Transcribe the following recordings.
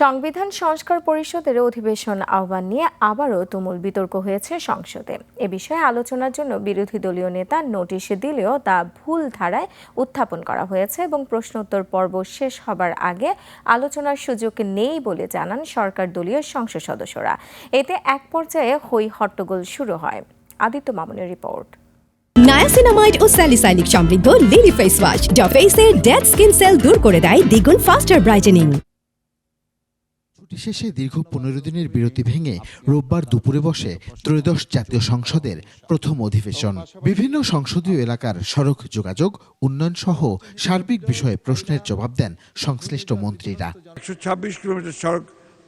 সংবিধান সংস্কার পরিষদের অধিবেশন আহ্বান নিয়ে আবারও তুমুল বিতর্ক হয়েছে সংসদে। এ বিষয়ে আলোচনার জন্য বিরোধী দলীয় নেতা নোটিশ দিলেও তা ভুল ধারায় উত্থাপন করা হয়েছে এবং প্রশ্নোত্তর পর্ব শেষ হবার আগে আলোচনার সুযোগ নেই বলে জানান সরকার দলীয় সংসদ সদস্যরা। এতে এক পর্যায়ে হই হট্টগোল শুরু হয়। আদিত্য মামুনের রিপোর্ট। নায়াসিনামাইড ও স্যালিসাইলিক সমৃদ্ধ লিলি ফেস ওয়াশ যা ফেসের ডেড স্কিন সেল দূর করে দেয় দ্বিগুণ ফাস্টার ব্রাইটেনিং। ছুটি শেষে দীর্ঘ 15 দিনের বিরতি ভেঙে রোববার দুপুরে বসে ত্রয়োদশ জাতীয় সংসদের প্রথম অধিবেশন। বিভিন্ন সংসদীয় এলাকার সড়ক যোগাযোগ, উন্নয়ন সহ সার্বিক বিষয়ে প্রশ্নের জবাব দেন সংশ্লিষ্ট মন্ত্রীরা। 126 কিলোমিটার সড়ক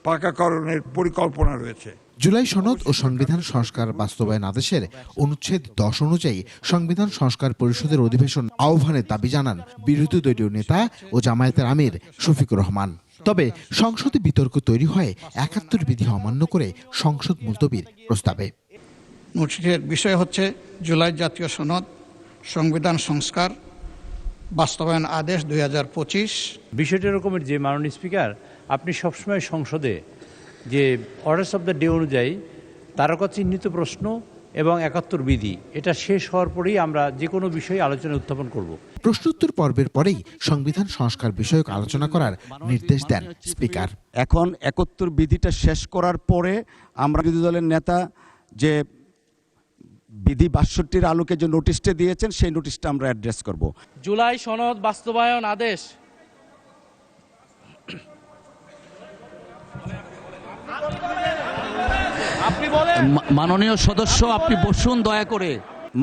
পাকাকরণের পরিকল্পনা রয়েছে। জুলাই সনদ ও সংবিধান সংস্কার বাস্তবায়ন আদেশের অনুচ্ছেদ 10 অনুযায়ী সংবিধান সংস্কার পরিষদের অধিবেশন আহ্বানের দাবি জানান বিরোধী দলীয় নেতা ও জামায়াতের আমির শফিকুর রহমান। তবে সংসদে বিতর্ক তৈরি হয় 71 বিধি অমান্য করে সংসদ মুলতবির প্রস্তাবে। নোটিশের বিষয় হচ্ছে জুলাই জাতীয় সনদ, সংবিধান সংস্কার বাস্তবায়ন আদেশ 2025। বিষয়টা এরকমের যে মাননীয় স্পিকার, আপনি সবসময় সংসদে যে অর্ডার্স অফ দ্য ডে অনুযায়ী তারকা চিহ্নিত প্রশ্ন এবং 71 বিধি এটা শেষ হওয়ার পরেই আমরা যে কোনো বিষয়ে আলোচনা উত্থাপন করব। প্রশ্নোত্তর পর্বের পরেই সংবিধান সংস্কার বিষয়ক আলোচনা করার নির্দেশ দেন স্পিকার। এখন 71 বিধিটা শেষ করার পরে আমরা বিরোধী দলের নেতা যে বিধি 62-র আলোকে যে নোটিশটা দিয়েছেন সেই নোটিশটা আমরা অ্যাড্রেস করব। জুলাই সনদ বাস্তবায়ন আদেশ মাননীয় সদস্য, আপনি বসুন দয়া করে।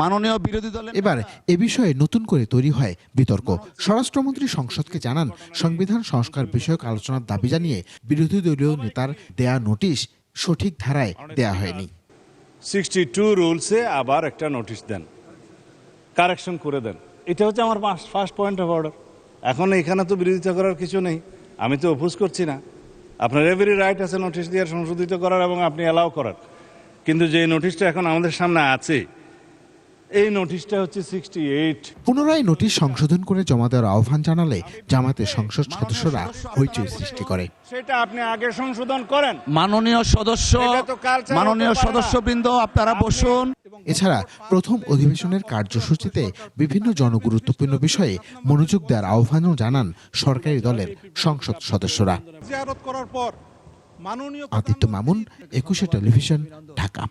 মাননীয় বিরোধী দলের এবার এ বিষয়ে নতুন করে তৈরি হয় বিতর্ক। স্বরাষ্ট্রমন্ত্রী সংসদকে জানান সংবিধান সংস্কার বিষয়ক আলোচনার দাবি জানিয়ে বিরোধী দলীয় নেতার দেয়া নোটিশ সঠিক ধারায় দেয়া হয়নি। 62 রুলসে আবার একটা নোটিশ দেন, কারেকশন করে দেন। এটা হচ্ছে আমার ফার্স্ট পয়েন্ট অফ অর্ডার। এখন এখানে তো বিরোধিতা করার কিছু নেই, আমি তো অপোজ করছি না। আপনার এভরি রাইট আছে নোটিশ দিয়ে সংশোধিত করার এবং আপনি অ্যালাউ করার। কিন্তু যে নোটিশটা এখন আমাদের সামনে আছে এই নোটিশটা হচ্ছে 68। পুনরায় নোটিশ সংশোধন করে জমা দেওয়ার আহ্বান জানালে জামায়াতের সংসদ সদস্যরা হইচই সৃষ্টি করে। সেটা আপনি আগে সংশোধন করেন। মাননীয় সদস্যবৃন্দ, আপনারা বসুন। এছাড়া প্রথম অধিবেশনের কার্যসূচিতে বিভিন্ন জনগুরুত্বপূর্ণ বিষয়ে মনোযোগ দেওয়ার আহ্বানও জানান সরকারি দলের সংসদ সদস্যরা। আদিত্য মামুন, 21 টেলিভিশন, ঢাকা।